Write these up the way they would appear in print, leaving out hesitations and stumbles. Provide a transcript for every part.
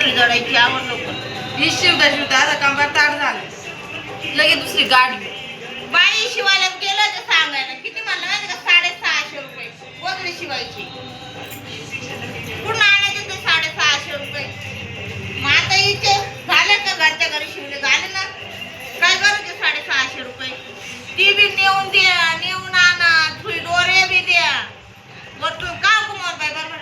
गोधडी जोडायची आवड लवकर. ही शिवता शिवता आता कंबर ताट झालं. लगेच दुसरी गाडी. बाई शिवायला गेलं तर सांगायला किती म्हणलं माहिती का 650 रुपये गोधडी शिवायची. पूर्ण आणायचे ते 650 रुपये. मग आता इथे झाले का घरच्या घरी शिवले झाले ना काय करायचे 650 रुपये. ती बी नेऊन द्या नेऊन आणा थोडी डोरे बी द्या वरतून का कुमार बाई बरोबर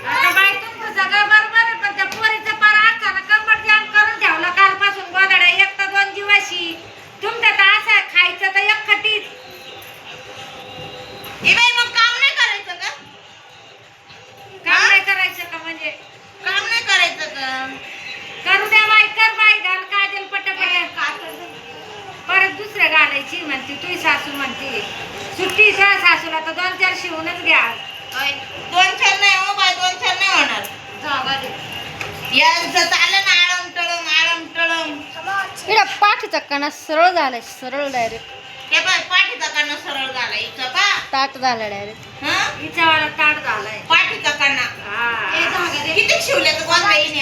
आता बाई तुमचं सगळं बरोबर आहे पण त्या पोरीचं पार अचानक कंबर जाम करून ठेवलं कालपासून गोधड्या एक तर दोन जीवाशी. तुमचं तर असं खायचं तर एक खटीच. हे बाई मग काम नाही करायचं का? काम नाही करायचं का म्हणजे काम नाही करायचं का? करू द्या बाई कर बाई घाल काजल पटापट. परत दुसरं घालायची म्हणते तुझी सासू म्हणते सुट्टी का सासूला तर 2-4 शिवूनच घ्या. 2-4 नाही हो बाई 2-4 नाही होणार. यांचं चाललं ना आळम टळम. इकडं पाठीचा कणा सरळ झालाय सरळ डायरेक्ट. हे बाई पाठीचा कणा सरळ झाला हिचा का? ताट झाला डायरेक्ट. हं? हिच्यावाला ताट झालाय. पाठीचा कणा. हा. किती शिवले तर कोण बाईने?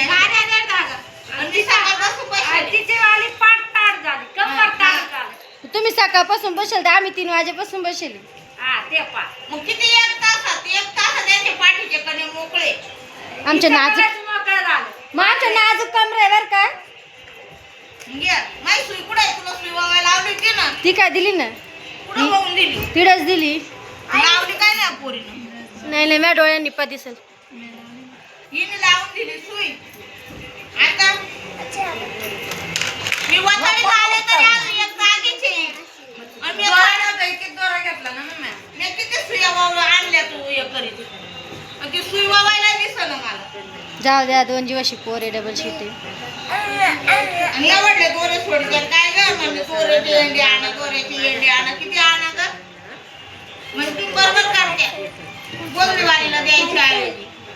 आणि ती सकाळपासून पैसे तिची वाली पाट ताट झाली कंबर ताट झाली. तुम्ही सकाळपासून बसेल तर आम्ही 3 वाजेपासून बसेल. हा ते पा मग किती 1 तासात त्यांचे पाठीचे कणे मोकळे. आमच्या नाजूक मोकळं झालं. मग आमच्या नाजूक कमरेवर काय घ्या माई सुई कुठे आहे? तुला सुई वावायला लावली होती ना ती काय दिली ना कुठं बघून दिली? तिडच दिली. लावली काय नाही पोरीनं. नाही माझ्या डोळ्यांनी पा दिसल. हिने लावून दिली सुई. आता मी वताळीत आले तरी अजून एक जागीच आहे. आणि मी किती दोरा घेतला ना मम्मी. मी किती सुया वावल्या आणल्या तू हे करीत. आणि ती सुई वावायला दिसलं मला. जाऊ द्या 2 जीवाशी पोरे डबल शिटे. आणि आवडले दोरे सोडते काय ग म्हणजे दोऱ्याची एंडी आणा दोऱ्याची एंडी आणा किती आणा ग म्हणजे तू बरोबर करते गोधडीवालीला द्यायची आहे.